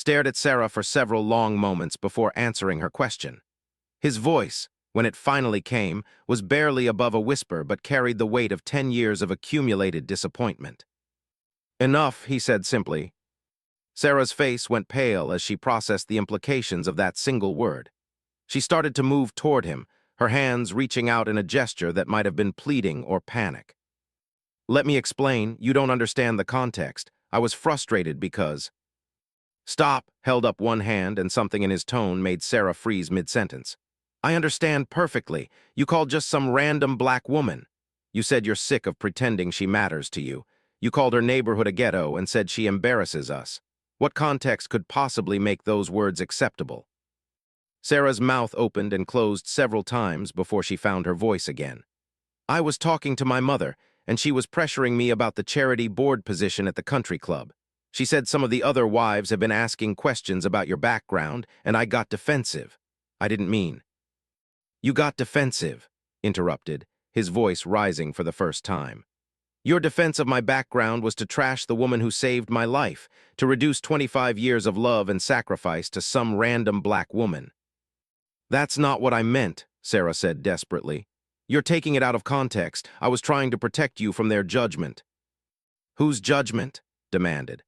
stared at Sarah for several long moments before answering her question. His voice, when it finally came, was barely above a whisper but carried the weight of 10 years of accumulated disappointment. "Enough," he said simply. Sarah's face went pale as she processed the implications of that single word. She started to move toward him, her hands reaching out in a gesture that might have been pleading or panic. "Let me explain. You don't understand the context. I was frustrated because—" "Stop," held up one hand, and something in his tone made Sarah freeze mid-sentence. "I understand perfectly. You called just some random black woman. You said you're sick of pretending she matters to you. You called her neighborhood a ghetto and said she embarrasses us. What context could possibly make those words acceptable?" Sarah's mouth opened and closed several times before she found her voice again. "I was talking to my mother, and she was pressuring me about the charity board position at the country club. She said some of the other wives have been asking questions about your background, and I got defensive. I didn't mean—" "You got defensive," interrupted, his voice rising for the first time. "Your defense of my background was to trash the woman who saved my life, to reduce 25 years of love and sacrifice to some random black woman." "That's not what I meant," Sarah said desperately. "You're taking it out of context. I was trying to protect you from their judgment." "Whose judgment?" demanded.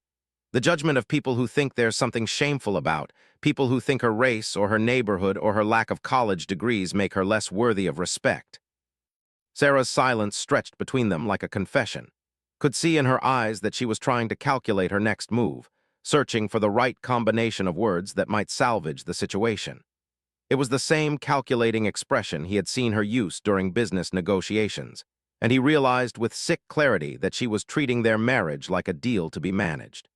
"The judgment of people who think there's something shameful about, people who think her race or her neighborhood or her lack of college degrees make her less worthy of respect." Sarah's silence stretched between them like a confession. Could see in her eyes that she was trying to calculate her next move, searching for the right combination of words that might salvage the situation. It was the same calculating expression he had seen her use during business negotiations, and he realized with sick clarity that she was treating their marriage like a deal to be managed.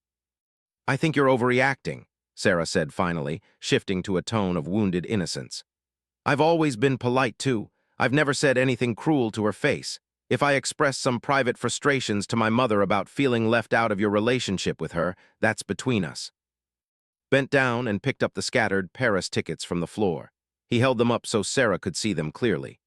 "I think you're overreacting," Sarah said finally, shifting to a tone of wounded innocence. "I've always been polite, too. I've never said anything cruel to her face. If I expressed some private frustrations to my mother about feeling left out of your relationship with her, that's between us." Bent down and picked up the scattered Paris tickets from the floor. He held them up so Sarah could see them clearly.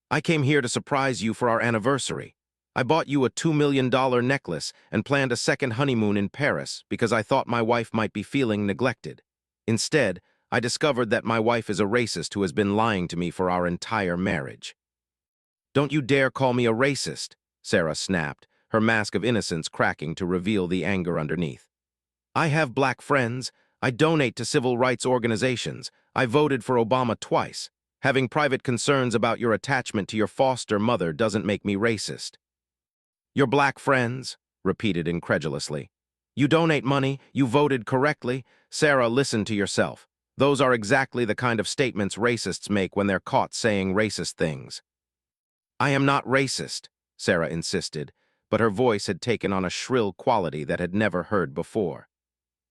"I came here to surprise you for our anniversary. I bought you a $2 million necklace and planned a second honeymoon in Paris because I thought my wife might be feeling neglected. Instead, I discovered that my wife is a racist who has been lying to me for our entire marriage." "Don't you dare call me a racist," Sarah snapped, her mask of innocence cracking to reveal the anger underneath. "I have black friends. I donate to civil rights organizations. I voted for Obama twice. Having private concerns about your attachment to your foster mother doesn't make me racist." "Your black friends?" repeated incredulously. "You donate money. You voted correctly. Sarah, listen to yourself. Those are exactly the kind of statements racists make when they're caught saying racist things." "I am not racist," Sarah insisted, but her voice had taken on a shrill quality that had never heard before.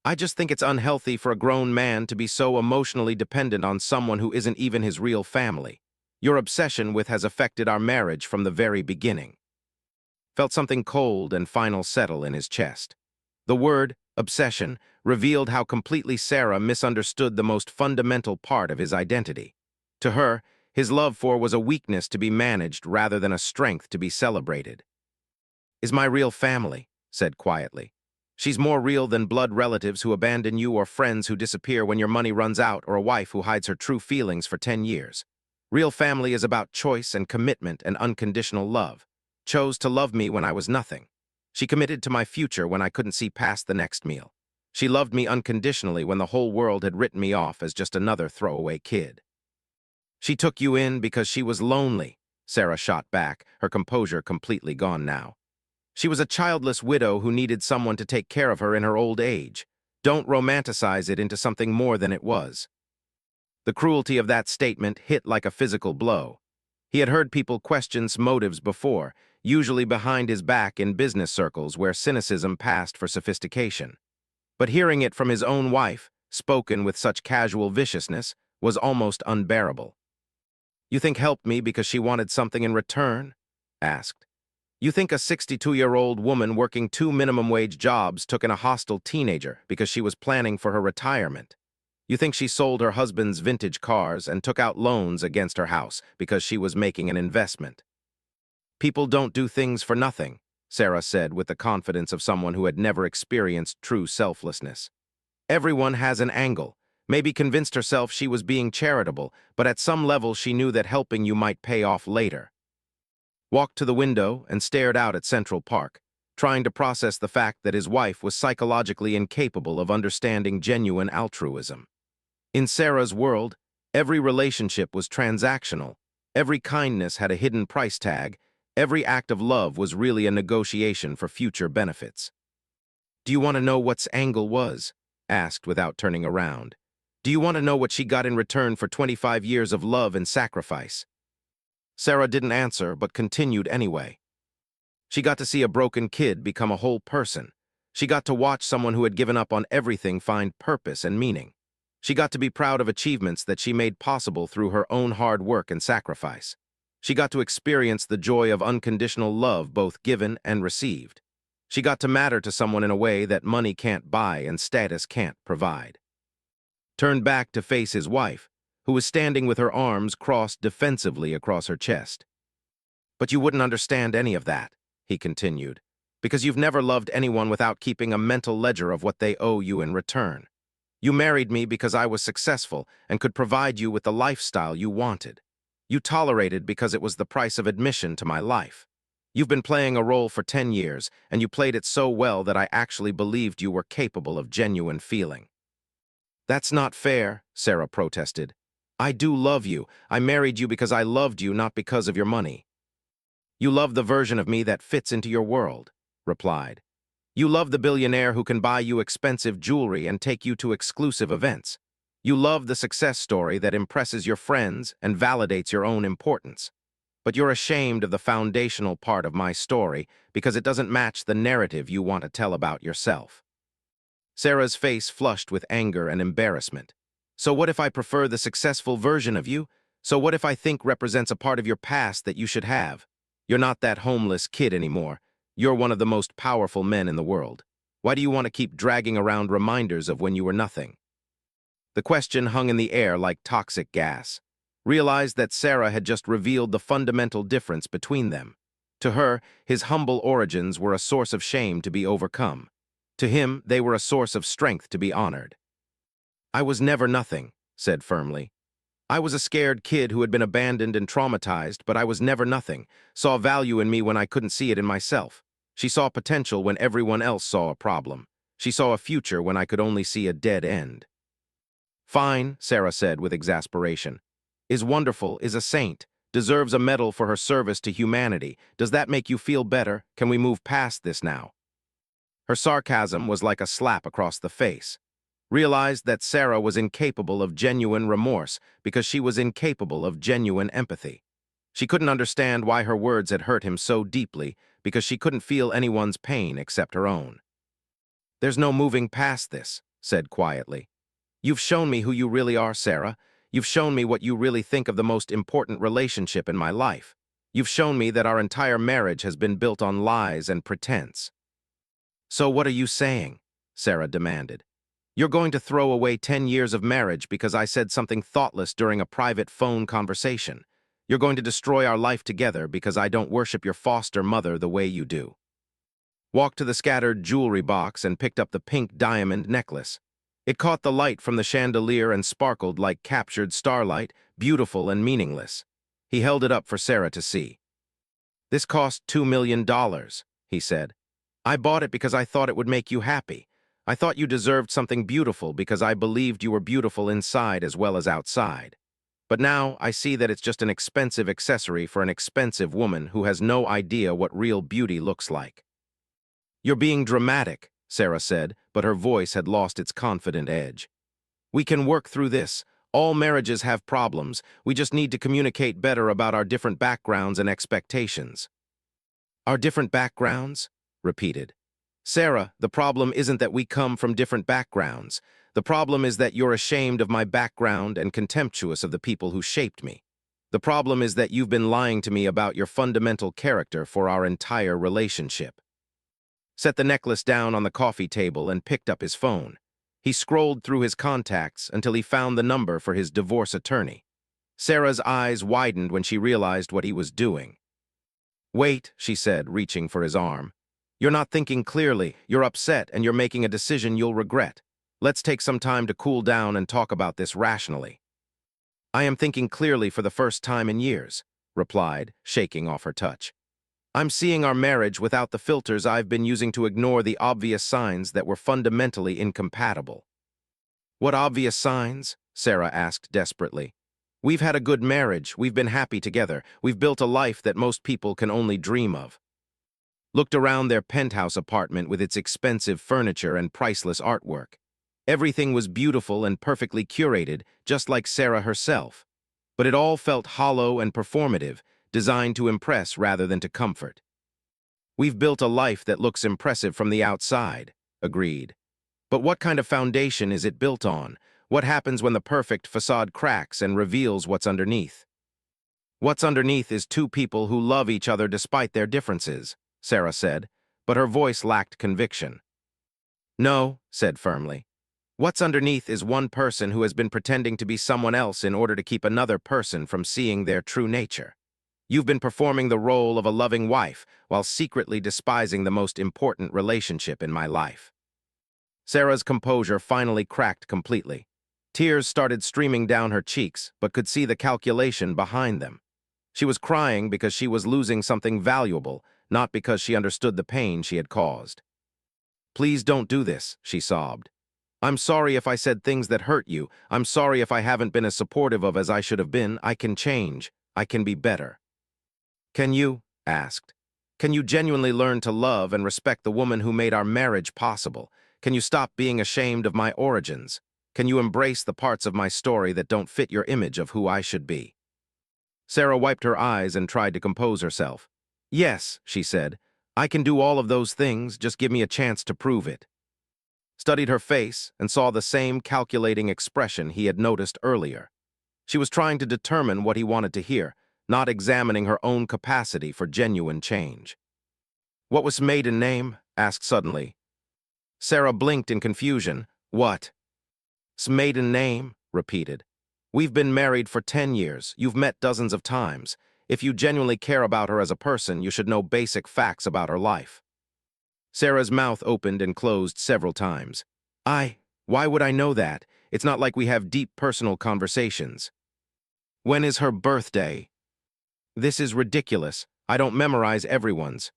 "I just think it's unhealthy for a grown man to be so emotionally dependent on someone who isn't even his real family. Your obsession with has affected our marriage from the very beginning." Felt something cold and final settle in his chest. The word, obsession, revealed how completely Sarah misunderstood the most fundamental part of his identity. To her, his love for was a weakness to be managed rather than a strength to be celebrated. "Is my real family," said quietly. "She's more real than blood relatives who abandon you or friends who disappear when your money runs out or a wife who hides her true feelings for 10 years. Real family is about choice and commitment and unconditional love. Chose to love me when I was nothing. She committed to my future when I couldn't see past the next meal. She loved me unconditionally when the whole world had written me off as just another throwaway kid." "She took you in because she was lonely," Sarah shot back, her composure completely gone now. "She was a childless widow who needed someone to take care of her in her old age. Don't romanticize it into something more than it was." The cruelty of that statement hit like a physical blow. He had heard people question motives before, usually behind his back in business circles where cynicism passed for sophistication. But hearing it from his own wife, spoken with such casual viciousness, was almost unbearable. "You think helped me because she wanted something in return?" asked. "You think a 62-year-old woman working 2 minimum-wage jobs took in a hostile teenager because she was planning for her retirement? You think she sold her husband's vintage cars and took out loans against her house because she was making an investment?" "People don't do things for nothing," Sarah said with the confidence of someone who had never experienced true selflessness. Everyone has an angle. Maybe convinced herself she was being charitable, but at some level she knew that helping you might pay off later. Walked to the window and stared out at Central Park, trying to process the fact that his wife was psychologically incapable of understanding genuine altruism. In Sarah's world, every relationship was transactional, every kindness had a hidden price tag, every act of love was really a negotiation for future benefits. "Do you want to know what's angle was?" asked without turning around. "Do you want to know what she got in return for 25 years of love and sacrifice?" Sarah didn't answer, but continued anyway. She got to see a broken kid become a whole person. She got to watch someone who had given up on everything find purpose and meaning. She got to be proud of achievements that she made possible through her own hard work and sacrifice. She got to experience the joy of unconditional love, both given and received. She got to matter to someone in a way that money can't buy and status can't provide. Turned back to face his wife, who was standing with her arms crossed defensively across her chest. "But you wouldn't understand any of that," he continued, "because you've never loved anyone without keeping a mental ledger of what they owe you in return. You married me because I was successful and could provide you with the lifestyle you wanted. You tolerated because it was the price of admission to my life. You've been playing a role for 10 years, and you played it so well that I actually believed you were capable of genuine feeling." "That's not fair," Sarah protested. "I do love you. I married you because I loved you, not because of your money." "You love the version of me that fits into your world," replied. "You love the billionaire who can buy you expensive jewelry and take you to exclusive events. You love the success story that impresses your friends and validates your own importance. But you're ashamed of the foundational part of my story because it doesn't match the narrative you want to tell about yourself." Sarah's face flushed with anger and embarrassment. "So what if I prefer the successful version of you? So what if I think represents a part of your past that you should have? You're not that homeless kid anymore. You're one of the most powerful men in the world. Why do you want to keep dragging around reminders of when you were nothing?" The question hung in the air like toxic gas. Realized that Sarah had just revealed the fundamental difference between them. To her, his humble origins were a source of shame to be overcome. To him, they were a source of strength to be honored. "I was never nothing," said firmly. "I was a scared kid who had been abandoned and traumatized, but I was never nothing, saw value in me when I couldn't see it in myself. She saw potential when everyone else saw a problem. She saw a future when I could only see a dead end." "Fine," Sarah said with exasperation. "Is wonderful, is a saint, deserves a medal for her service to humanity. Does that make you feel better? Can we move past this now?" Her sarcasm was like a slap across the face. Realized that Sarah was incapable of genuine remorse because she was incapable of genuine empathy. She couldn't understand why her words had hurt him so deeply because she couldn't feel anyone's pain except her own. "There's no moving past this," said quietly. "You've shown me who you really are, Sarah. You've shown me what you really think of the most important relationship in my life. You've shown me that our entire marriage has been built on lies and pretense." "So what are you saying?" Sarah demanded. "You're going to throw away 10 years of marriage because I said something thoughtless during a private phone conversation. You're going to destroy our life together because I don't worship your foster mother the way you do." Walked to the scattered jewelry box and picked up the pink diamond necklace. It caught the light from the chandelier and sparkled like captured starlight, beautiful and meaningless. He held it up for Sarah to see. "This cost $2 million, he said. "I bought it because I thought it would make you happy. I thought you deserved something beautiful because I believed you were beautiful inside as well as outside. But now I see that it's just an expensive accessory for an expensive woman who has no idea what real beauty looks like." "You're being dramatic," Sarah said, but her voice had lost its confident edge. "We can work through this. All marriages have problems. We just need to communicate better about our different backgrounds and expectations." "Our different backgrounds?" repeated. "Sarah, the problem isn't that we come from different backgrounds. The problem is that you're ashamed of my background and contemptuous of the people who shaped me. The problem is that you've been lying to me about your fundamental character for our entire relationship." Set the necklace down on the coffee table and picked up his phone. He scrolled through his contacts until he found the number for his divorce attorney. Sarah's eyes widened when she realized what he was doing. "Wait," she said, reaching for his arm. "You're not thinking clearly, you're upset, and you're making a decision you'll regret. Let's take some time to cool down and talk about this rationally. I am thinking clearly for the first time in years, replied, shaking off her touch. I'm seeing our marriage without the filters I've been using to ignore the obvious signs that were fundamentally incompatible. What obvious signs? Sarah asked desperately. We've had a good marriage, we've been happy together, we've built a life that most people can only dream of. Looked around their penthouse apartment with its expensive furniture and priceless artwork. Everything was beautiful and perfectly curated, just like Sarah herself. But it all felt hollow and performative, designed to impress rather than to comfort. We've built a life that looks impressive from the outside, agreed. But what kind of foundation is it built on? What happens when the perfect facade cracks and reveals what's underneath? What's underneath is two people who love each other despite their differences, Sarah said, but her voice lacked conviction. No, said firmly. What's underneath is one person who has been pretending to be someone else in order to keep another person from seeing their true nature. You've been performing the role of a loving wife while secretly despising the most important relationship in my life. Sarah's composure finally cracked completely. Tears started streaming down her cheeks, but could see the calculation behind them. She was crying because she was losing something valuable, not because she understood the pain she had caused. Please don't do this, she sobbed. I'm sorry if I said things that hurt you. I'm sorry if I haven't been as supportive of as I should have been. I can change. I can be better. Can you? Asked. Can you genuinely learn to love and respect the woman who made our marriage possible? Can you stop being ashamed of my origins? Can you embrace the parts of my story that don't fit your image of who I should be? Sarah wiped her eyes and tried to compose herself. Yes, she said. I can do all of those things, just give me a chance to prove it. Studied her face and saw the same calculating expression he had noticed earlier. She was trying to determine what he wanted to hear, not examining her own capacity for genuine change. What was maiden name? Asked suddenly. Sarah blinked in confusion. What? Maiden name? Repeated. We've been married for 10 years. You've met dozens of times. If you genuinely care about her as a person, you should know basic facts about her life. Sarah's mouth opened and closed several times. Why would I know that? It's not like we have deep personal conversations. When is her birthday? This is ridiculous. I don't memorize everyone's.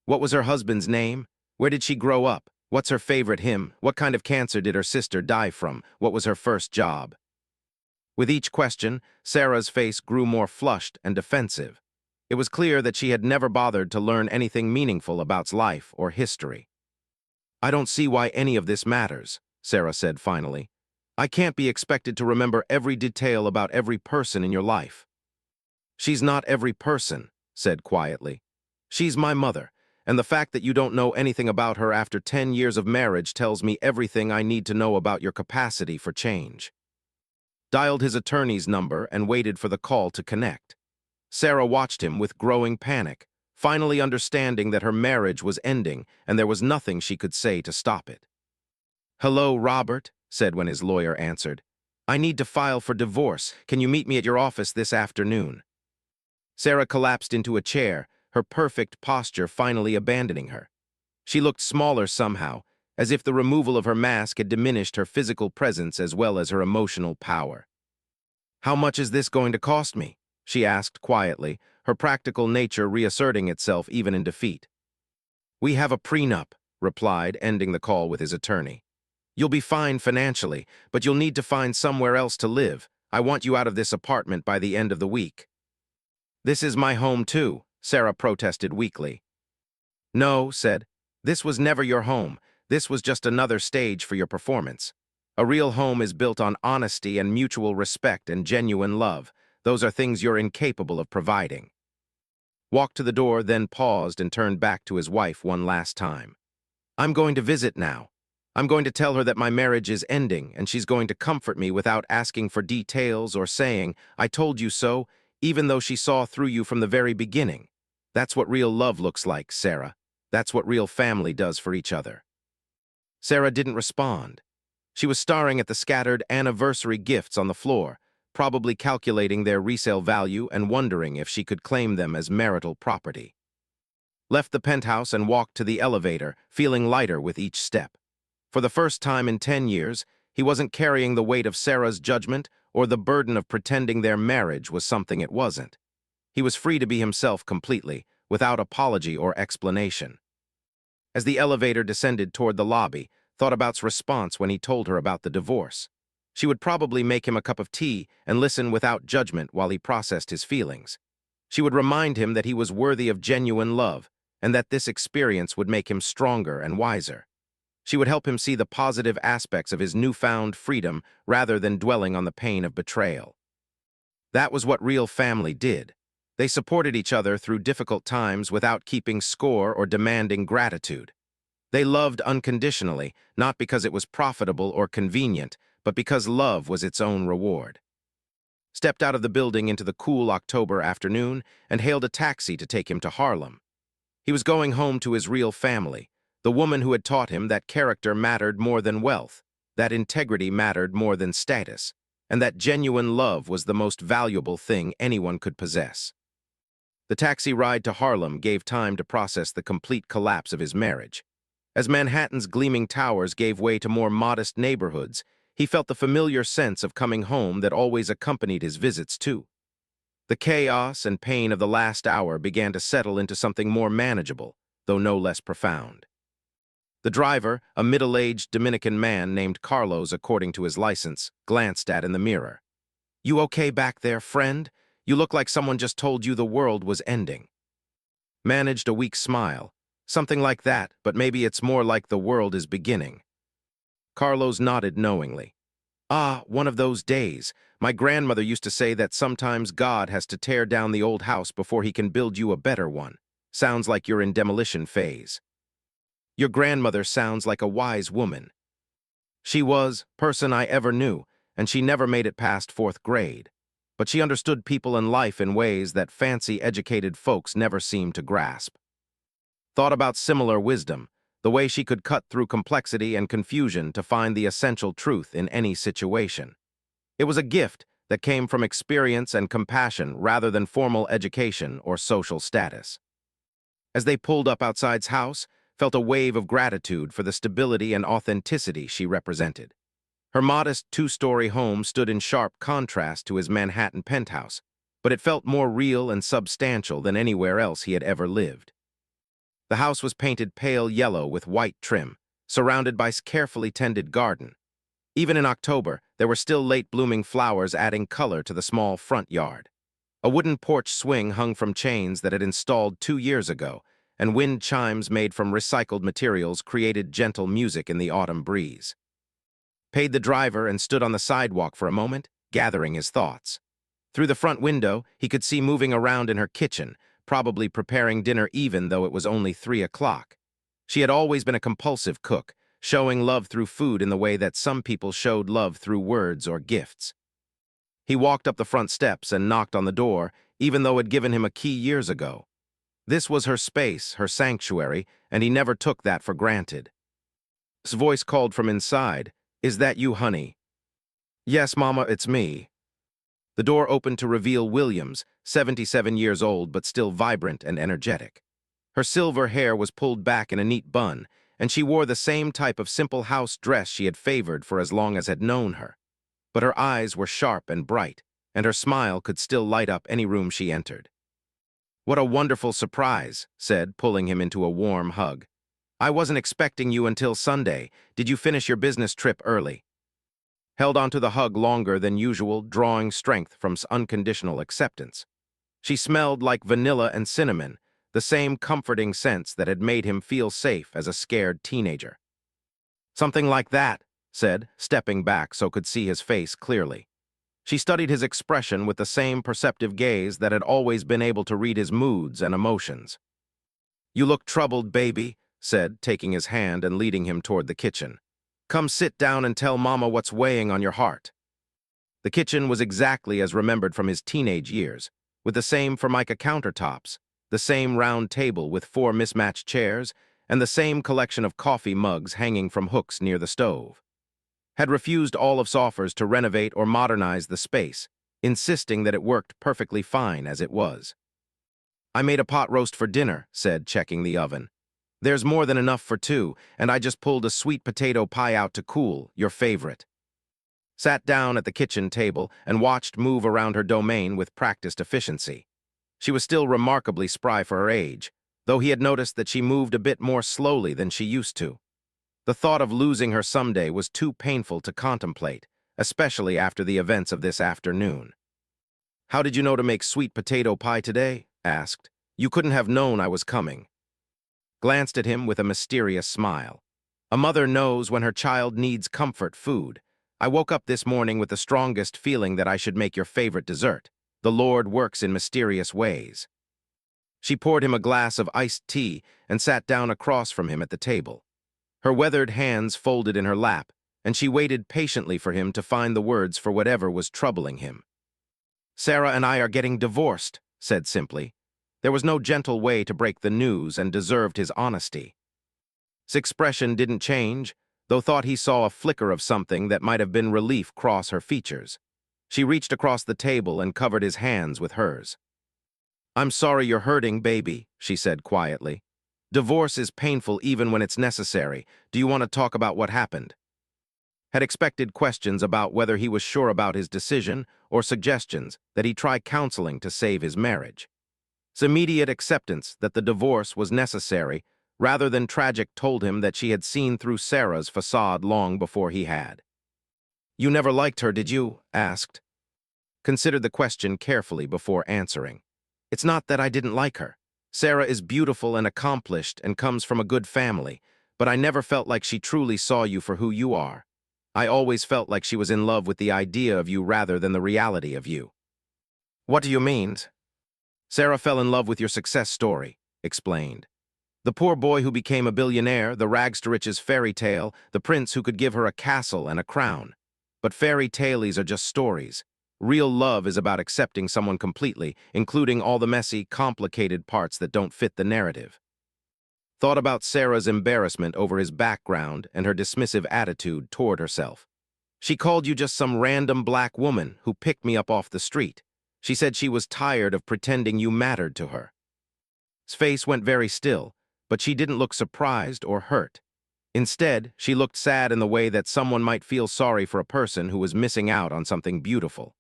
What was her husband's name? Where did she grow up? What's her favorite hymn? What kind of cancer did her sister die from? What was her first job? With each question, Sarah's face grew more flushed and defensive. It was clear that she had never bothered to learn anything meaningful about life or history. I don't see why any of this matters, Sarah said finally. I can't be expected to remember every detail about every person in your life. She's not every person, said quietly. She's my mother, and the fact that you don't know anything about her after 10 years of marriage tells me everything I need to know about your capacity for change. Dialed his attorney's number and waited for the call to connect. Sarah watched him with growing panic, finally understanding that her marriage was ending and there was nothing she could say to stop it. Hello, Robert, said when his lawyer answered. I need to file for divorce. Can you meet me at your office this afternoon? Sarah collapsed into a chair, her perfect posture finally abandoning her. She looked smaller somehow, as if the removal of her mask had diminished her physical presence as well as her emotional power. How much is this going to cost me? She asked quietly, her practical nature reasserting itself even in defeat. We have a prenup, replied, ending the call with his attorney. You'll be fine financially, but you'll need to find somewhere else to live. I want you out of this apartment by the end of the week. This is my home too, Sarah protested weakly. No, said. This was never your home. This was just another stage for your performance. A real home is built on honesty and mutual respect and genuine love. Those are things you're incapable of providing. Walked to the door, then paused and turned back to his wife one last time. I'm going to visit now. I'm going to tell her that my marriage is ending, and she's going to comfort me without asking for details or saying, I told you so, even though she saw through you from the very beginning. That's what real love looks like, Sarah. That's what real family does for each other. Sarah didn't respond. She was staring at the scattered anniversary gifts on the floor, probably calculating their resale value and wondering if she could claim them as marital property. Left the penthouse and walked to the elevator, feeling lighter with each step. For the first time in 10 years, he wasn't carrying the weight of Sarah's judgment or the burden of pretending their marriage was something it wasn't. He was free to be himself completely, without apology or explanation. As the elevator descended toward the lobby, thought about's response when he told her about the divorce. She would probably make him a cup of tea and listen without judgment while he processed his feelings. She would remind him that he was worthy of genuine love and that this experience would make him stronger and wiser. She would help him see the positive aspects of his newfound freedom rather than dwelling on the pain of betrayal. That was what real family did. They supported each other through difficult times without keeping score or demanding gratitude. They loved unconditionally, not because it was profitable or convenient, but because love was its own reward. Stepped out of the building into the cool October afternoon and hailed a taxi to take him to Harlem. He was going home to his real family, the woman who had taught him that character mattered more than wealth, that integrity mattered more than status, and that genuine love was the most valuable thing anyone could possess. The taxi ride to Harlem gave time to process the complete collapse of his marriage. As Manhattan's gleaming towers gave way to more modest neighborhoods, he felt the familiar sense of coming home that always accompanied his visits, too. The chaos and pain of the last hour began to settle into something more manageable, though no less profound. The driver, a middle-aged Dominican man named Carlos according to his license, glanced at in the mirror. "You okay back there, friend? You look like someone just told you the world was ending." Managed a weak smile. "Something like that, but maybe it's more like the world is beginning." Carlos nodded knowingly. "Ah, one of those days. My grandmother used to say that sometimes God has to tear down the old house before he can build you a better one. Sounds like you're in demolition phase." "Your grandmother sounds like a wise woman." "She was, person I ever knew, and she never made it past 4th grade. But she understood people and life in ways that fancy, educated folks never seem to grasp." Thought about similar wisdom, the way she could cut through complexity and confusion to find the essential truth in any situation. It was a gift that came from experience and compassion rather than formal education or social status. As they pulled up outside's house, felt a wave of gratitude for the stability and authenticity she represented. Her modest 2-story home stood in sharp contrast to his Manhattan penthouse, but it felt more real and substantial than anywhere else he had ever lived. The house was painted pale yellow with white trim, surrounded by a carefully tended garden. Even in October, there were still late-blooming flowers adding color to the small front yard. A wooden porch swing hung from chains that had installed 2 years ago, and wind chimes made from recycled materials created gentle music in the autumn breeze. Paid the driver and stood on the sidewalk for a moment, gathering his thoughts. Through the front window, he could see moving around in her kitchen, probably preparing dinner even though it was only 3 o'clock. She had always been a compulsive cook, showing love through food in the way that some people showed love through words or gifts. He walked up the front steps and knocked on the door, even though it had given him a key years ago. This was her space, her sanctuary, and he never took that for granted. His voice called from inside, "Is that you, honey?" "Yes, Mama, it's me." The door opened to reveal Williams, 77 years old but still vibrant and energetic. Her silver hair was pulled back in a neat bun, and she wore the same type of simple house dress she had favored for as long as had known her. But her eyes were sharp and bright, and her smile could still light up any room she entered. "What a wonderful surprise," said, pulling him into a warm hug. "I wasn't expecting you until Sunday. Did you finish your business trip early?" Held onto the hug longer than usual, drawing strength from unconditional acceptance. She smelled like vanilla and cinnamon, the same comforting scents that had made him feel safe as a scared teenager. "Something like that," said, stepping back so could see his face clearly. She studied his expression with the same perceptive gaze that had always been able to read his moods and emotions. "You look troubled, baby," said, taking his hand and leading him toward the kitchen. "Come sit down and tell Mama what's weighing on your heart." The kitchen was exactly as remembered from his teenage years, with the same Formica countertops, the same round table with 4 mismatched chairs, and the same collection of coffee mugs hanging from hooks near the stove. Had refused all of offers to renovate or modernize the space, insisting that it worked perfectly fine as it was. "I made a pot roast for dinner," said, checking the oven. There's more than enough for two, and I just pulled a sweet potato pie out to cool, your favorite. Sat down at the kitchen table and watched move around her domain with practiced efficiency. She was still remarkably spry for her age, though he had noticed that she moved a bit more slowly than she used to. The thought of losing her someday was too painful to contemplate, especially after the events of this afternoon. "How did you know to make sweet potato pie today?" asked. "You couldn't have known I was coming." Glanced at him with a mysterious smile. "A mother knows when her child needs comfort food. I woke up this morning with the strongest feeling that I should make your favorite dessert. The Lord works in mysterious ways." She poured him a glass of iced tea and sat down across from him at the table. Her weathered hands folded in her lap, and she waited patiently for him to find the words for whatever was troubling him. "Sarah and I are getting divorced," said simply. There was no gentle way to break the news and deserved his honesty. His expression didn't change, though thought he saw a flicker of something that might have been relief cross her features. She reached across the table and covered his hands with hers. "I'm sorry you're hurting, baby," she said quietly. "Divorce is painful even when it's necessary. Do you want to talk about what happened?" Had expected questions about whether he was sure about his decision or suggestions that he try counseling to save his marriage. His immediate acceptance that the divorce was necessary rather than tragic told him that she had seen through Sarah's facade long before he had. "You never liked her, did you?" asked. Considered the question carefully before answering. "It's not that I didn't like her. Sarah is beautiful and accomplished and comes from a good family, but I never felt like she truly saw you for who you are. I always felt like she was in love with the idea of you rather than the reality of you." "What do you mean?" "Sarah fell in love with your success story," explained. "The poor boy who became a billionaire, the rags-to-riches fairy tale, the prince who could give her a castle and a crown. But fairy tales are just stories. Real love is about accepting someone completely, including all the messy, complicated parts that don't fit the narrative." Thought about Sarah's embarrassment over his background and her dismissive attitude toward herself. "She called you just some random black woman who picked me up off the street. She said she was tired of pretending you mattered to her." His face went very still, but she didn't look surprised or hurt. Instead, she looked sad in the way that someone might feel sorry for a person who was missing out on something beautiful.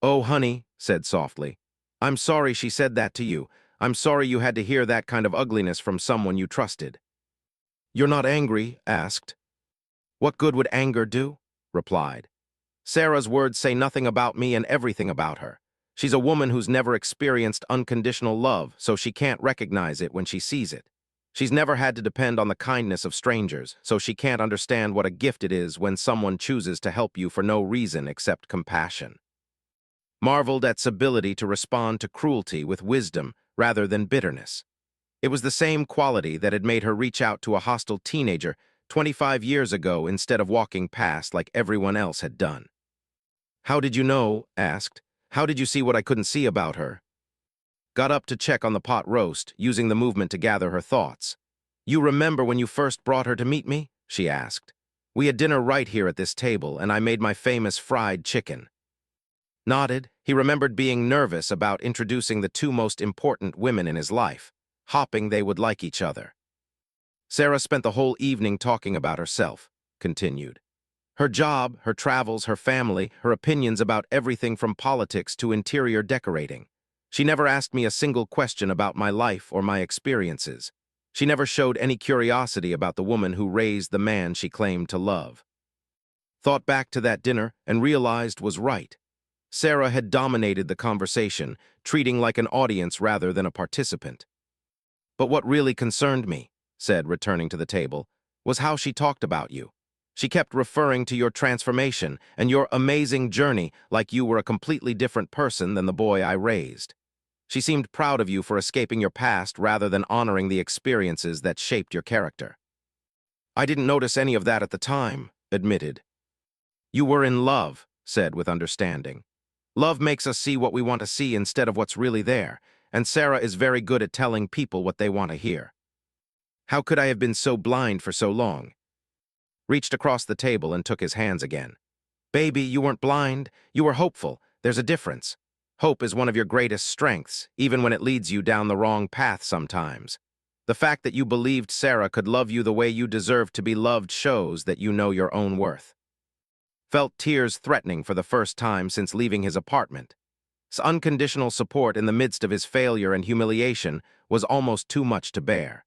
"Oh, honey," said softly. "I'm sorry she said that to you. I'm sorry you had to hear that kind of ugliness from someone you trusted." "You're not angry?" asked. "What good would anger do?" replied. "Sarah's words say nothing about me and everything about her. She's a woman who's never experienced unconditional love, so she can't recognize it when she sees it. She's never had to depend on the kindness of strangers, so she can't understand what a gift it is when someone chooses to help you for no reason except compassion." Marveled at its ability to respond to cruelty with wisdom rather than bitterness. It was the same quality that had made her reach out to a hostile teenager 25 years ago instead of walking past like everyone else had done. "How did you know?" asked. "How did you see what I couldn't see about her?" Got up to check on the pot roast, using the movement to gather her thoughts. "You remember when you first brought her to meet me?" she asked. "We had dinner right here at this table, and I made my famous fried chicken." Nodded. He remembered being nervous about introducing the two most important women in his life, hoping they would like each other. "Sarah spent the whole evening talking about herself," continued. "Her job, her travels, her family, her opinions about everything from politics to interior decorating. She never asked me a single question about my life or my experiences. She never showed any curiosity about the woman who raised the man she claimed to love." Thought back to that dinner and realized was right. Sarah had dominated the conversation, treating like an audience rather than a participant. "But what really concerned me," said, returning to the table, "was how she talked about you. She kept referring to your transformation and your amazing journey like you were a completely different person than the boy I raised. She seemed proud of you for escaping your past rather than honoring the experiences that shaped your character." "I didn't notice any of that at the time," admitted. "You were in love," said with understanding. "Love makes us see what we want to see instead of what's really there, and Sarah is very good at telling people what they want to hear." "How could I have been so blind for so long?" Reached across the table and took his hands again. "Baby, you weren't blind. You were hopeful. There's a difference. Hope is one of your greatest strengths, even when it leads you down the wrong path sometimes. The fact that you believed Sarah could love you the way you deserved to be loved shows that you know your own worth. Felt tears threatening for the first time since leaving his apartment. His unconditional support in the midst of his failure and humiliation was almost too much to bear.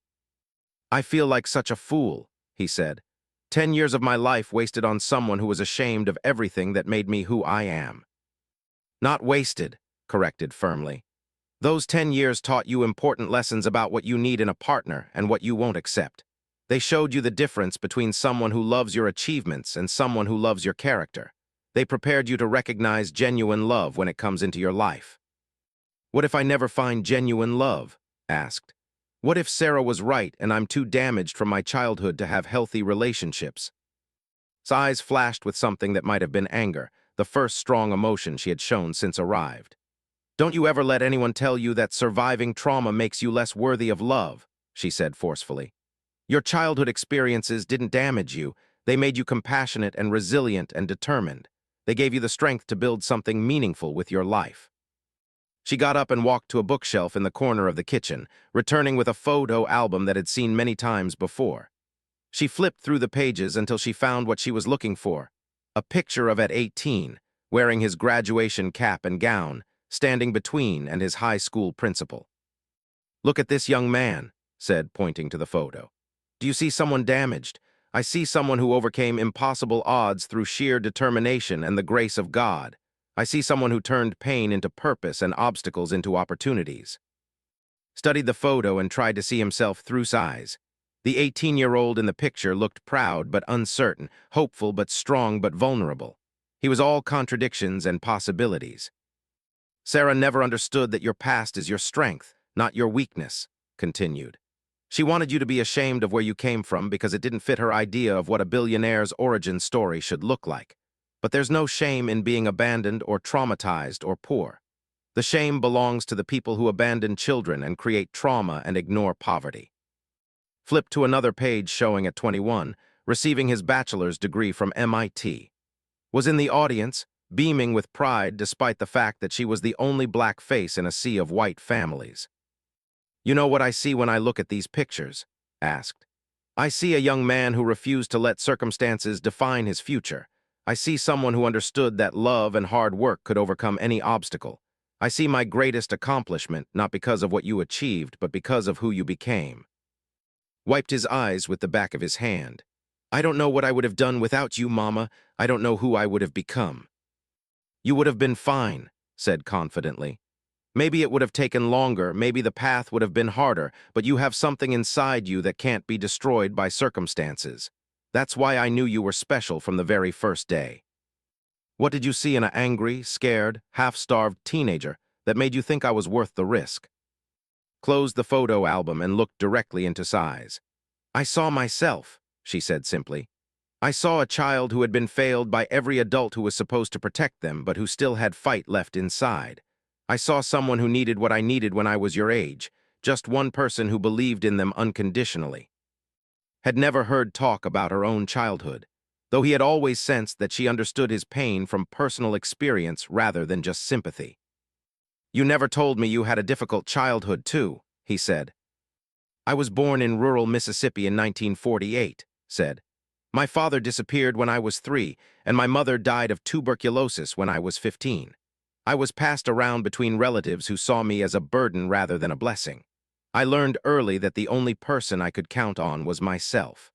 I feel like such a fool, he said. 10 years of my life wasted on someone who was ashamed of everything that made me who I am. Not wasted, corrected firmly. Those 10 years taught you important lessons about what you need in a partner and what you won't accept. They showed you the difference between someone who loves your achievements and someone who loves your character. They prepared you to recognize genuine love when it comes into your life. What if I never find genuine love? Asked. What if Sarah was right and I'm too damaged from my childhood to have healthy relationships? His eyes flashed with something that might have been anger, the first strong emotion she had shown since arrived. Don't you ever let anyone tell you that surviving trauma makes you less worthy of love, she said forcefully. Your childhood experiences didn't damage you. They made you compassionate and resilient and determined. They gave you the strength to build something meaningful with your life. She got up and walked to a bookshelf in the corner of the kitchen, returning with a photo album that had seen many times before. She flipped through the pages until she found what she was looking for, a picture of at 18, wearing his graduation cap and gown, standing between and his high school principal. Look at this young man, said, pointing to the photo. Do you see someone damaged? I see someone who overcame impossible odds through sheer determination and the grace of God. I see someone who turned pain into purpose and obstacles into opportunities. Studied the photo and tried to see himself through size. The 18-year-old in the picture looked proud but uncertain, hopeful but strong but vulnerable. He was all contradictions and possibilities. Sarah never understood that your past is your strength, not your weakness, continued. She wanted you to be ashamed of where you came from because it didn't fit her idea of what a billionaire's origin story should look like. But there's no shame in being abandoned or traumatized or poor. The shame belongs to the people who abandon children and create trauma and ignore poverty. Flip to another page showing at 21, receiving his bachelor's degree from MIT. Was in the audience, beaming with pride despite the fact that she was the only black face in a sea of white families. You know what I see when I look at these pictures? Asked. I see a young man who refused to let circumstances define his future. I see someone who understood that love and hard work could overcome any obstacle. I see my greatest accomplishment not because of what you achieved, but because of who you became. Wiped his eyes with the back of his hand. I don't know what I would have done without you, Mama. I don't know who I would have become. You would have been fine, said confidently. Maybe it would have taken longer, maybe the path would have been harder, but you have something inside you that can't be destroyed by circumstances. That's why I knew you were special from the very first day. What did you see in an angry, scared, half-starved teenager that made you think I was worth the risk? Closed the photo album and looked directly into his eyes. I saw myself, she said simply. I saw a child who had been failed by every adult who was supposed to protect them but who still had fight left inside. I saw someone who needed what I needed when I was your age, just one person who believed in them unconditionally. Had never heard talk about her own childhood, though he had always sensed that she understood his pain from personal experience rather than just sympathy. You never told me you had a difficult childhood, too, he said. I was born in rural Mississippi in 1948, said. My father disappeared when I was 3, and my mother died of tuberculosis when I was 15. I was passed around between relatives who saw me as a burden rather than a blessing. I learned early that the only person I could count on was myself.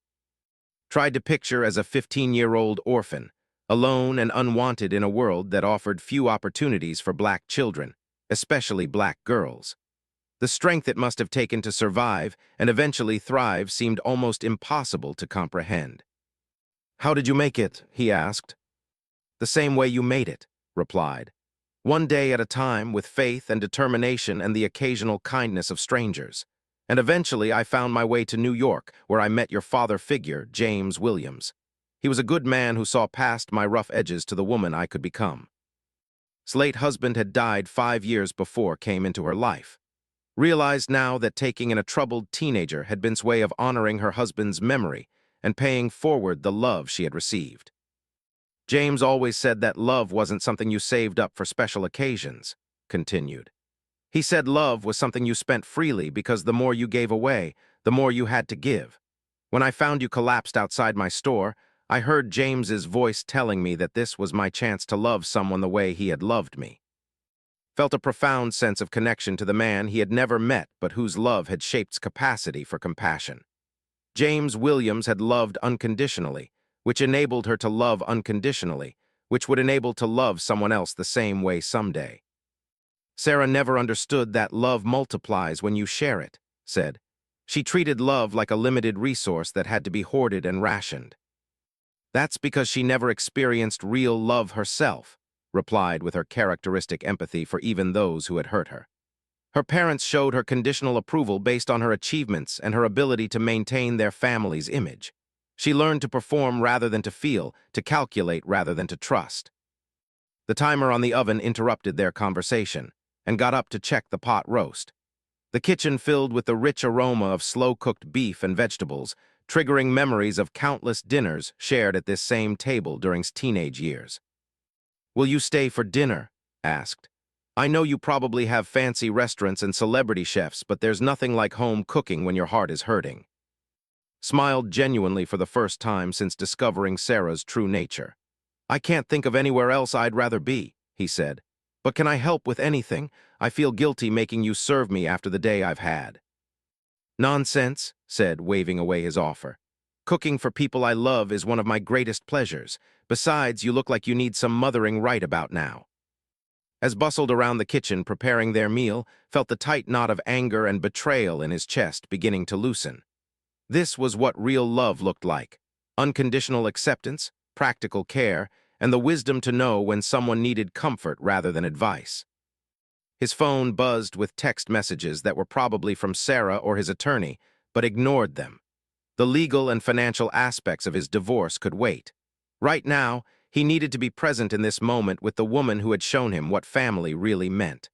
Tried to picture as a 15-year-old orphan, alone and unwanted in a world that offered few opportunities for black children, especially black girls. The strength it must have taken to survive and eventually thrive seemed almost impossible to comprehend. How did you make it? He asked. The same way you made it, replied. One day at a time with faith and determination and the occasional kindness of strangers. And eventually I found my way to New York, where I met your father figure, James Williams. He was a good man who saw past my rough edges to the woman I could become. His late husband had died 5 years before came into her life. Realized now that taking in a troubled teenager had been his way of honoring her husband's memory and paying forward the love she had received. James always said that love wasn't something you saved up for special occasions, continued. He said love was something you spent freely because the more you gave away, the more you had to give. When I found you collapsed outside my store, I heard James's voice telling me that this was my chance to love someone the way he had loved me. Felt a profound sense of connection to the man he had never met but whose love had shaped capacity for compassion. James Williams had loved unconditionally, which enabled her to love unconditionally, which would enable to love someone else the same way someday. Sarah never understood that love multiplies when you share it, said. She treated love like a limited resource that had to be hoarded and rationed. That's because she never experienced real love herself, replied with her characteristic empathy for even those who had hurt her. Her parents showed her conditional approval based on her achievements and her ability to maintain their family's image. She learned to perform rather than to feel, to calculate rather than to trust. The timer on the oven interrupted their conversation and got up to check the pot roast. The kitchen filled with the rich aroma of slow-cooked beef and vegetables, triggering memories of countless dinners shared at this same table during teenage years. "Will you stay for dinner?" asked. "I know you probably have fancy restaurants and celebrity chefs, but there's nothing like home cooking when your heart is hurting." Smiled genuinely for the first time since discovering Sarah's true nature. "I can't think of anywhere else I'd rather be," he said. "But can I help with anything? I feel guilty making you serve me after the day I've had." "Nonsense," said, waving away his offer. "Cooking for people I love is one of my greatest pleasures. Besides, you look like you need some mothering right about now." As bustled around the kitchen preparing their meal, felt the tight knot of anger and betrayal in his chest beginning to loosen. This was what real love looked like: unconditional acceptance, practical care, and the wisdom to know when someone needed comfort rather than advice. His phone buzzed with text messages that were probably from Sarah or his attorney, but ignored them. The legal and financial aspects of his divorce could wait. Right now, he needed to be present in this moment with the woman who had shown him what family really meant.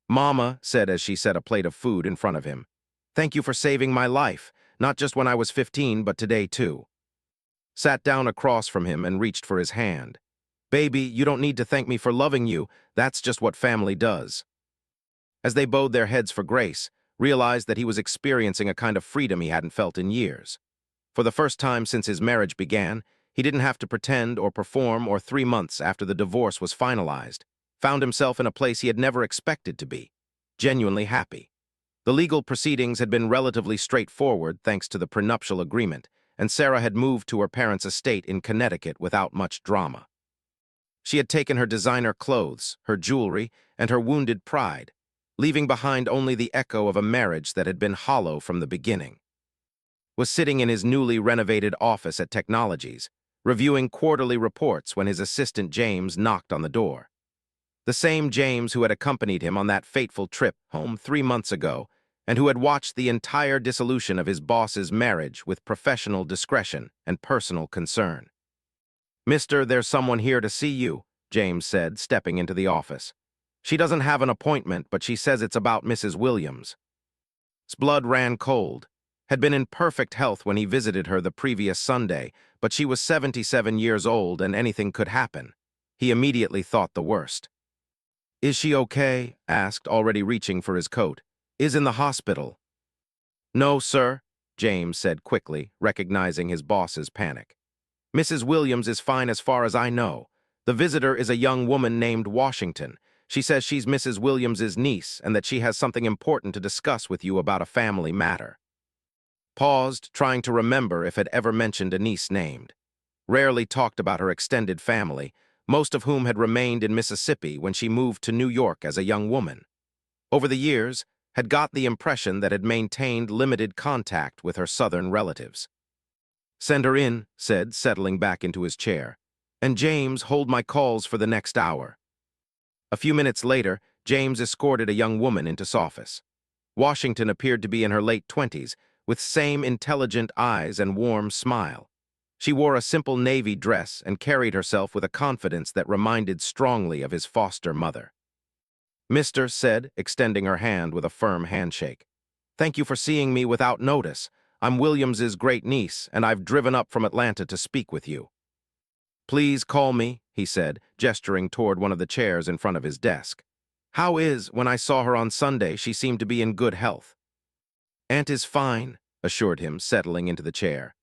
"Mama," said as she set a plate of food in front of him, "thank you for saving my life, not just when I was 15, but today too." Sat down across from him and reached for his hand. "Baby, you don't need to thank me for loving you. That's just what family does." As they bowed their heads for grace, realized that he was experiencing a kind of freedom he hadn't felt in years. For the first time since his marriage began, he didn't have to pretend or perform, or 3 months after the divorce was finalized, found himself in a place he had never expected to be, genuinely happy. The legal proceedings had been relatively straightforward thanks to the prenuptial agreement, and Sarah had moved to her parents' estate in Connecticut without much drama. She had taken her designer clothes, her jewelry, and her wounded pride, leaving behind only the echo of a marriage that had been hollow from the beginning. Was sitting in his newly renovated office at Technologies, reviewing quarterly reports when his assistant James knocked on the door. The same James who had accompanied him on that fateful trip home 3 months ago, and who had watched the entire dissolution of his boss's marriage with professional discretion and personal concern. "Mister, there's someone here to see you," James said, stepping into the office. "She doesn't have an appointment, but she says it's about Mrs. Williams." His blood ran cold. Had been in perfect health when he visited her the previous Sunday, but she was 77 years old and anything could happen. He immediately thought the worst. "Is she okay?" asked, already reaching for his coat. "Is in the hospital." "No, sir," James said quickly, recognizing his boss's panic. "Mrs. Williams is fine as far as I know. The visitor is a young woman named Washington. She says she's Mrs. Williams's niece and that she has something important to discuss with you about a family matter." Paused, trying to remember if had ever mentioned a niece named. Rarely talked about her extended family, most of whom had remained in Mississippi when she moved to New York as a young woman. Over the years, had got the impression that had maintained limited contact with her southern relatives. "Send her in," said, settling back into his chair. "And James, hold my calls for the next hour." A few minutes later, James escorted a young woman into his office. Washington appeared to be in her late 20s, with same intelligent eyes and warm smile. She wore a simple navy dress and carried herself with a confidence that reminded strongly of his foster mother. "Mister," said, extending her hand with a firm handshake. "Thank you for seeing me without notice. I'm Williams's great niece, and I've driven up from Atlanta to speak with you." "Please call me," he said, gesturing toward one of the chairs in front of his desk. When I saw her on Sunday, she seemed to be in good health." "Aunt is fine," assured him, settling into the chair.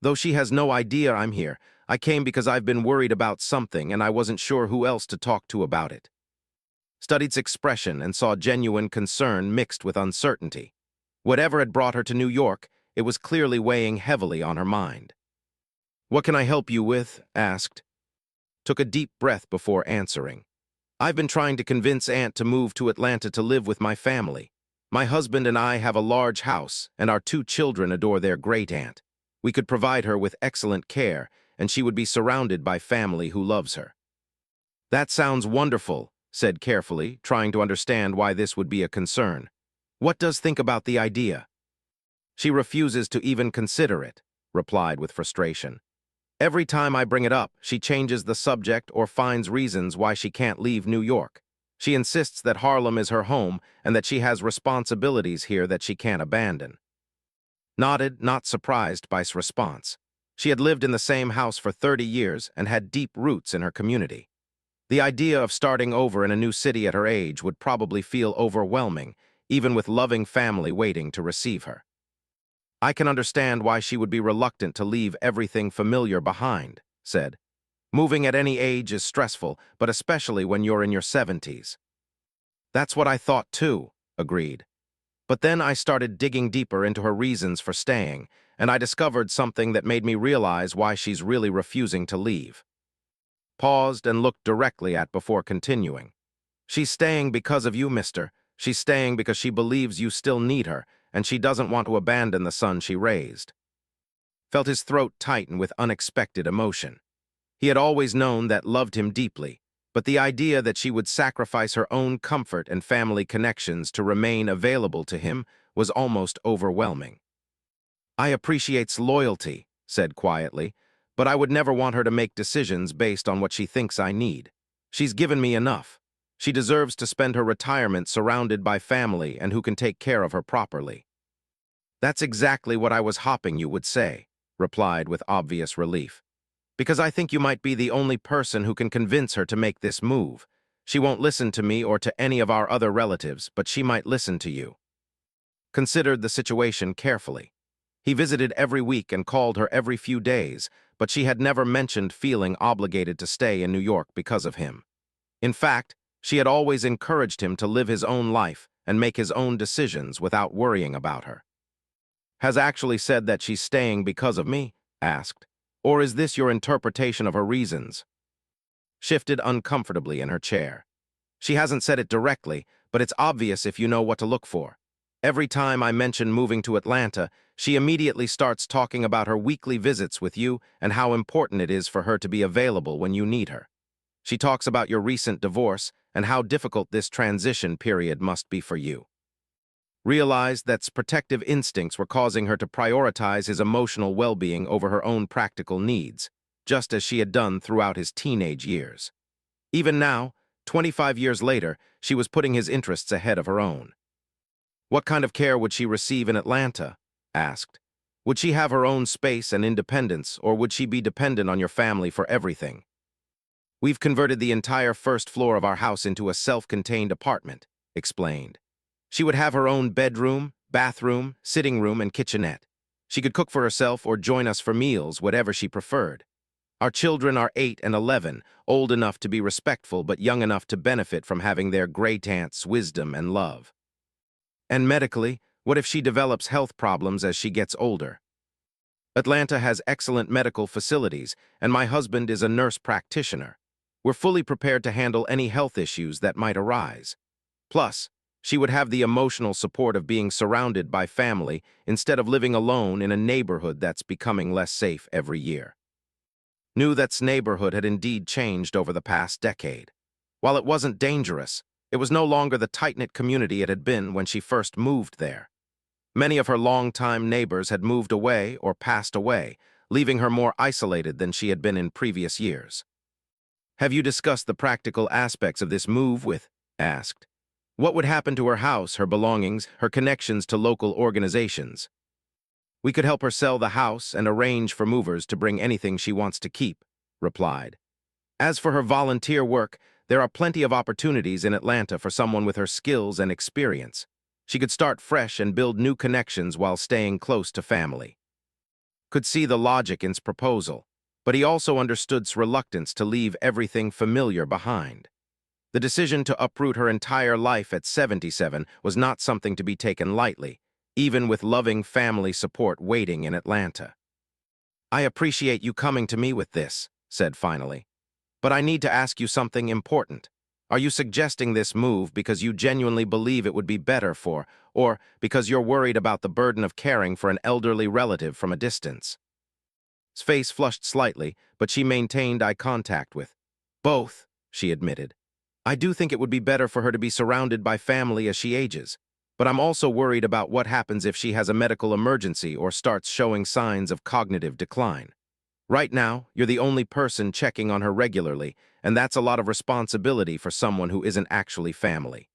"Though she has no idea I'm here, I came because I've been worried about something and I wasn't sure who else to talk to about it." Studied's expression and saw genuine concern mixed with uncertainty. Whatever had brought her to New York, it was clearly weighing heavily on her mind. "What can I help you with?" asked. Took a deep breath before answering. "I've been trying to convince Aunt to move to Atlanta to live with my family. My husband and I have a large house, and our 2 children adore their great-aunt. We could provide her with excellent care, and she would be surrounded by family who loves her." "That sounds wonderful," said carefully, trying to understand why this would be a concern. "What does think about the idea?" "She refuses to even consider it," replied with frustration. "Every time I bring it up, she changes the subject or finds reasons why she can't leave New York. She insists that Harlem is her home and that she has responsibilities here that she can't abandon." Nodded, not surprised by his response. She had lived in the same house for 30 years and had deep roots in her community. The idea of starting over in a new city at her age would probably feel overwhelming, even with loving family waiting to receive her. "I can understand why she would be reluctant to leave everything familiar behind," said. "Moving at any age is stressful, but especially when you're in your 70s. "That's what I thought too," agreed. "But then I started digging deeper into her reasons for staying, and I discovered something that made me realize why she's really refusing to leave." Paused and looked directly at before continuing. "She's staying because of you, mister. She's staying because she believes you still need her, and she doesn't want to abandon the son she raised." Felt his throat tighten with unexpected emotion. He had always known that loved him deeply, but the idea that she would sacrifice her own comfort and family connections to remain available to him was almost overwhelming. "I appreciates loyalty," said quietly, "but I would never want her to make decisions based on what she thinks I need. She's given me enough. She deserves to spend her retirement surrounded by family and who can take care of her properly." "That's exactly what I was hoping you would say," replied with obvious relief. "Because I think you might be the only person who can convince her to make this move. She won't listen to me or to any of our other relatives, but she might listen to you." Considered the situation carefully. He visited every week and called her every few days, but she had never mentioned feeling obligated to stay in New York because of him. In fact, she had always encouraged him to live his own life and make his own decisions without worrying about her. "Has actually said that she's staying because of me?" asked. "Or is this your interpretation of her reasons?" Shifted uncomfortably in her chair. "She hasn't said it directly, but it's obvious if you know what to look for. Every time I mention moving to Atlanta, she immediately starts talking about her weekly visits with you and how important it is for her to be available when you need her. She talks about your recent divorce and how difficult this transition period must be for you." Realized that protective instincts were causing her to prioritize his emotional well-being over her own practical needs, just as she had done throughout his teenage years. Even now, 25 years later, she was putting his interests ahead of her own. "What kind of care would she receive in Atlanta?" asked. "Would she have her own space and independence, or would she be dependent on your family for everything?" "We've converted the entire first floor of our house into a self-contained apartment," explained. "She would have her own bedroom, bathroom, sitting room, and kitchenette. She could cook for herself or join us for meals, whatever she preferred. Our children are 8 and 11, old enough to be respectful but young enough to benefit from having their great-aunt's wisdom and love." "And medically, what if she develops health problems as she gets older?" "Atlanta has excellent medical facilities, and my husband is a nurse practitioner. We're fully prepared to handle any health issues that might arise. Plus, she would have the emotional support of being surrounded by family instead of living alone in a neighborhood that's becoming less safe every year." Knew that neighborhood had indeed changed over the past decade. While it wasn't dangerous, it was no longer the tight-knit community it had been when she first moved there. Many of her longtime neighbors had moved away or passed away, leaving her more isolated than she had been in previous years. "Have you discussed the practical aspects of this move with?" asked. "What would happen to her house, her belongings, her connections to local organizations?" "We could help her sell the house and arrange for movers to bring anything she wants to keep," replied. "As for her volunteer work, There are plenty of opportunities in Atlanta for someone with her skills and experience. She could start fresh and build new connections while staying close to family. Could see the logic in his proposal, but he also understood his reluctance to leave everything familiar behind. The decision to uproot her entire life at 77 was not something to be taken lightly, even with loving family support waiting in Atlanta. "I appreciate you coming to me with this," said finally. "But I need to ask you something important. Are you suggesting this move because you genuinely believe it would be better for, or because you're worried about the burden of caring for an elderly relative from a distance?" His face flushed slightly, but she maintained eye contact with. "Both," she admitted. "I do think it would be better for her to be surrounded by family as she ages, but I'm also worried about what happens if she has a medical emergency or starts showing signs of cognitive decline. Right now, you're the only person checking on her regularly, and that's a lot of responsibility for someone who isn't actually family."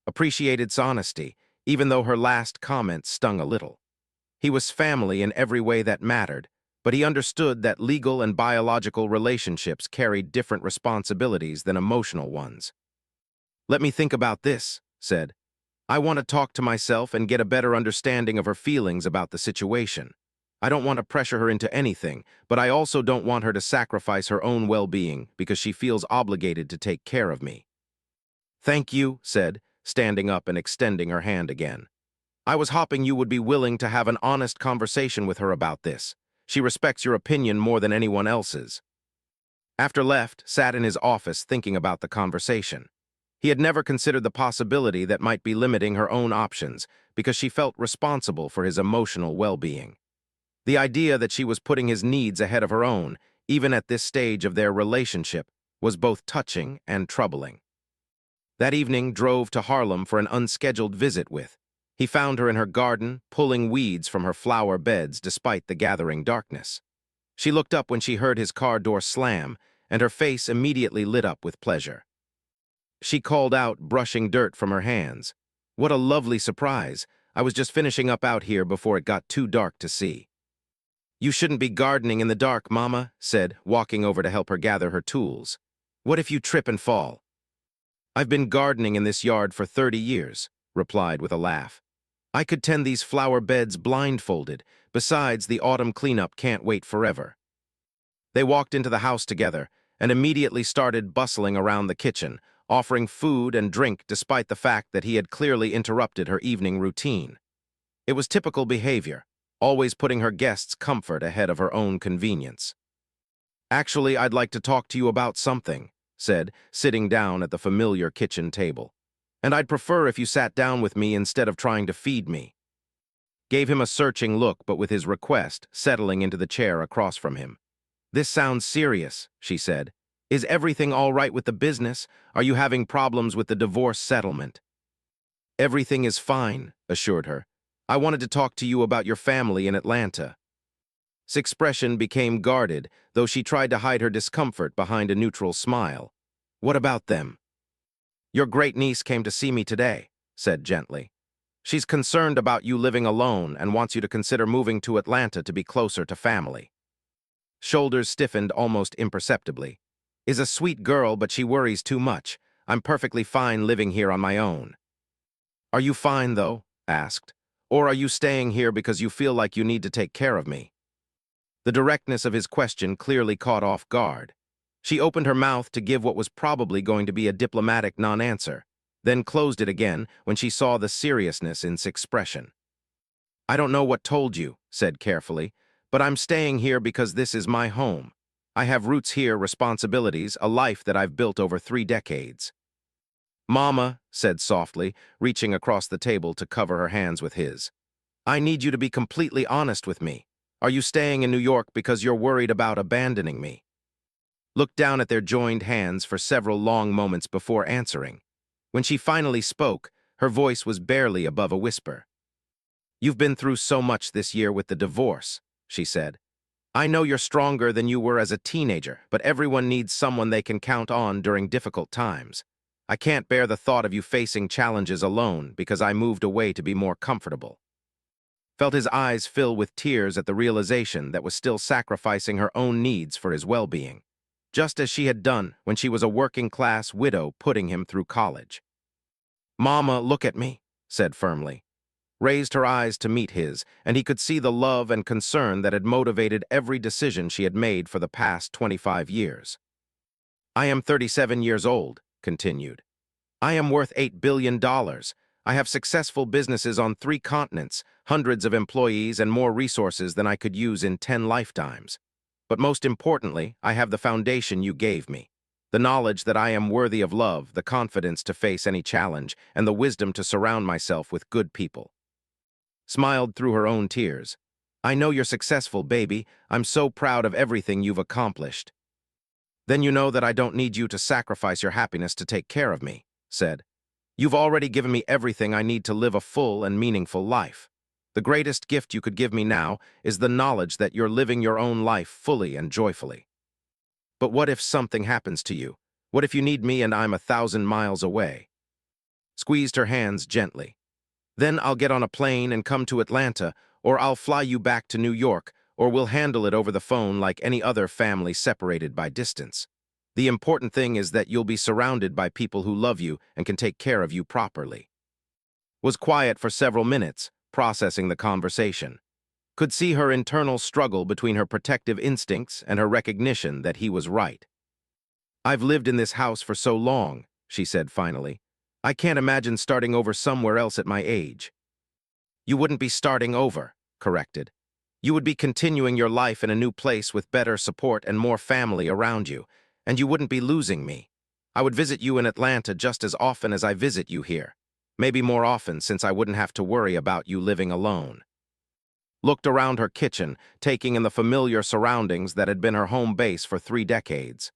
Appreciated his honesty, even though her last comment stung a little. He was family in every way that mattered, but he understood that legal and biological relationships carried different responsibilities than emotional ones. "Let me think about this," said. "I want to talk to myself and get a better understanding of her feelings about the situation. I don't want to pressure her into anything, but I also don't want her to sacrifice her own well-being because she feels obligated to take care of me." "Thank you," said, standing up and extending her hand again. "I was hoping you would be willing to have an honest conversation with her about this. She respects your opinion more than anyone else's." After left, sat in his office thinking about the conversation. He had never considered the possibility that might be limiting her own options because she felt responsible for his emotional well-being. The idea that she was putting his needs ahead of her own, even at this stage of their relationship, was both touching and troubling. That evening, drove to Harlem for an unscheduled visit with. He found her in her garden, pulling weeds from her flower beds despite the gathering darkness. She looked up when she heard his car door slam, and her face immediately lit up with pleasure. She called out, brushing dirt from her hands. "What a lovely surprise. I was just finishing up out here before it got too dark to see." "You shouldn't be gardening in the dark, Mama," said, walking over to help her gather her tools. "What if you trip and fall?" "I've been gardening in this yard for 30 years, replied with a laugh. "I could tend these flower beds blindfolded. Besides, the autumn cleanup can't wait forever." They walked into the house together and immediately started bustling around the kitchen, offering food and drink despite the fact that he had clearly interrupted her evening routine. It was typical behavior, always putting her guests' comfort ahead of her own convenience. "Actually, I'd like to talk to you about something," said, sitting down at the familiar kitchen table. "And I'd prefer if you sat down with me instead of trying to feed me." Gave him a searching look, but with his request, settling into the chair across from him. "This sounds serious," she said. "Is everything all right with the business? Are you having problems with the divorce settlement?" "Everything is fine," assured her. "I wanted to talk to you about your family in Atlanta." His expression became guarded, though she tried to hide her discomfort behind a neutral smile. "What about them?" "Your great-niece came to see me today," said gently. "She's concerned about you living alone and wants you to consider moving to Atlanta to be closer to family." Shoulders stiffened almost imperceptibly. "Is a sweet girl, but she worries too much. I'm perfectly fine living here on my own." "Are you fine, though?" asked. "Or are you staying here because you feel like you need to take care of me?" The directness of his question clearly caught off guard. She opened her mouth to give what was probably going to be a diplomatic non-answer, then closed it again when she saw the seriousness in his expression. "I don't know what told you," said carefully, "but I'm staying here because this is my home. I have roots here, responsibilities, a life that I've built over 3 decades. "Mama," said softly, reaching across the table to cover her hands with his. "I need you to be completely honest with me. Are you staying in New York because you're worried about abandoning me?" Looked down at their joined hands for several long moments before answering. When she finally spoke, her voice was barely above a whisper. "You've been through so much this year with the divorce," she said. "I know you're stronger than you were as a teenager, but everyone needs someone they can count on during difficult times. I can't bear the thought of you facing challenges alone because I moved away to be more comfortable." Felt his eyes fill with tears at the realization that was still sacrificing her own needs for his well-being. just as she had done when she was a working-class widow putting him through college. "Mama, look at me," said firmly. Raised her eyes to meet his, and he could see the love and concern that had motivated every decision she had made for the past 25 years. "I am 37 years old," continued. "I am worth $8 billion. I have successful businesses on 3 continents, hundreds of employees, and more resources than I could use in 10 lifetimes. But most importantly, I have the foundation you gave me. The knowledge that I am worthy of love, the confidence to face any challenge, and the wisdom to surround myself with good people." Smiled through her own tears. "I know you're successful, baby. I'm so proud of everything you've accomplished." "Then you know that I don't need you to sacrifice your happiness to take care of me," said. "You've already given me everything I need to live a full and meaningful life. The greatest gift you could give me now is the knowledge that you're living your own life fully and joyfully. But what if something happens to you? What if you need me and I'm 1,000 miles away?" Squeezed her hands gently. "Then I'll get on a plane and come to Atlanta, or I'll fly you back to New York, or we'll handle it over the phone like any other family separated by distance. The important thing is that you'll be surrounded by people who love you and can take care of you properly." Was quiet for several minutes, processing the conversation. Could see her internal struggle between her protective instincts and her recognition that he was right. "I've lived in this house for so long," she said finally. "I can't imagine starting over somewhere else at my age." "You wouldn't be starting over," corrected. "You would be continuing your life in a new place with better support and more family around you, and you wouldn't be losing me. I would visit you in Atlanta just as often as I visit you here. Maybe more often, since I wouldn't have to worry about you living alone." Looked around her kitchen, taking in the familiar surroundings that had been her home base for 3 decades.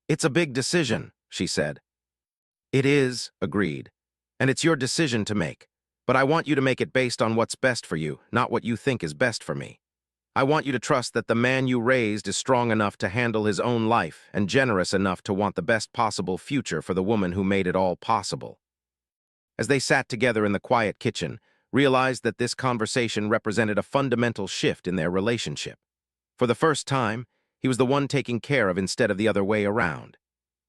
"It's a big decision," she said. "It is," agreed. "And it's your decision to make. But I want you to make it based on what's best for you, not what you think is best for me. I want you to trust that the man you raised is strong enough to handle his own life and generous enough to want the best possible future for the woman who made it all possible." As they sat together in the quiet kitchen, realized that this conversation represented a fundamental shift in their relationship. For the first time, he was the one taking care of instead of the other way around.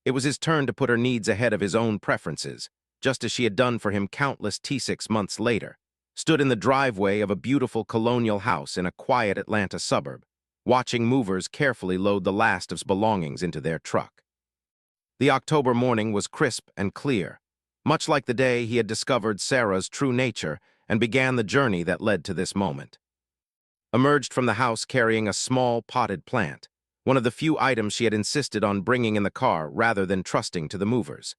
It was his turn to put her needs ahead of his own preferences, just as she had done for him countless T6 months later. Stood in the driveway of a beautiful colonial house in a quiet Atlanta suburb, watching movers carefully load the last of his belongings into their truck. The October morning was crisp and clear, much like the day he had discovered Sarah's true nature and began the journey that led to this moment. Emerged from the house carrying a small potted plant, one of the few items she had insisted on bringing in the car rather than trusting to the movers.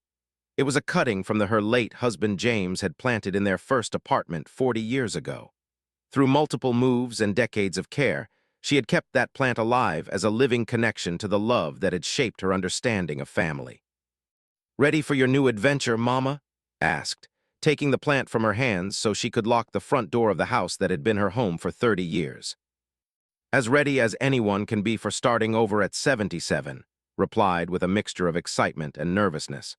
It was a cutting from her late husband James had planted in their first apartment 40 years ago. Through multiple moves and decades of care, she had kept that plant alive as a living connection to the love that had shaped her understanding of family. "Ready for your new adventure, Mama?" asked, taking the plant from her hands so she could lock the front door of the house that had been her home for 30 years. "As ready as anyone can be for starting over at 77, replied with a mixture of excitement and nervousness.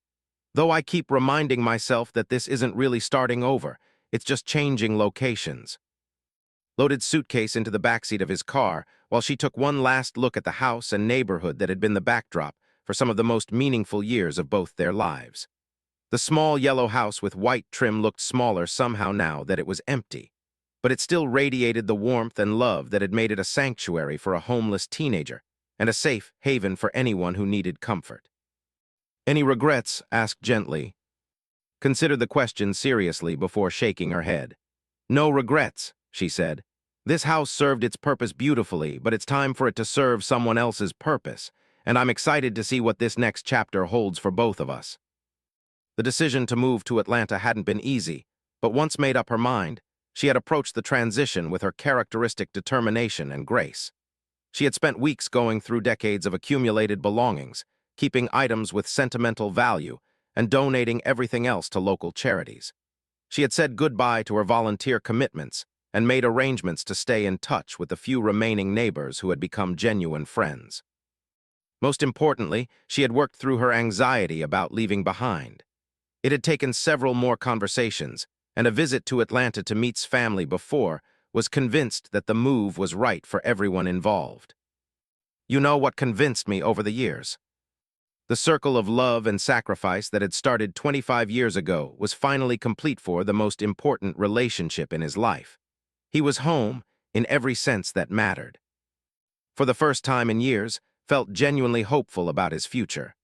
"Though I keep reminding myself that this isn't really starting over, it's just changing locations." Loaded suitcase into the backseat of his car while she took one last look at the house and neighborhood that had been the backdrop for some of the most meaningful years of both their lives. The small yellow house with white trim looked smaller somehow now that it was empty, but it still radiated the warmth and love that had made it a sanctuary for a homeless teenager and a safe haven for anyone who needed comfort. "Any regrets?" asked gently. Considered the question seriously before shaking her head. "No regrets," she said. "This house served its purpose beautifully, but it's time for it to serve someone else's purpose, and I'm excited to see what this next chapter holds for both of us." The decision to move to Atlanta hadn't been easy, but once made up her mind, she had approached the transition with her characteristic determination and grace. She had spent weeks going through decades of accumulated belongings, keeping items with sentimental value, and donating everything else to local charities. She had said goodbye to her volunteer commitments and made arrangements to stay in touch with the few remaining neighbors who had become genuine friends. Most importantly, she had worked through her anxiety about leaving behind. It had taken several more conversations, and a visit to Atlanta to meet's family before was convinced that the move was right for everyone involved. "You know what convinced me over the years?" The circle of love and sacrifice that had started 25 years ago was finally complete for the most important relationship in his life. He was home in every sense that mattered. For the first time in years, felt genuinely hopeful about his future.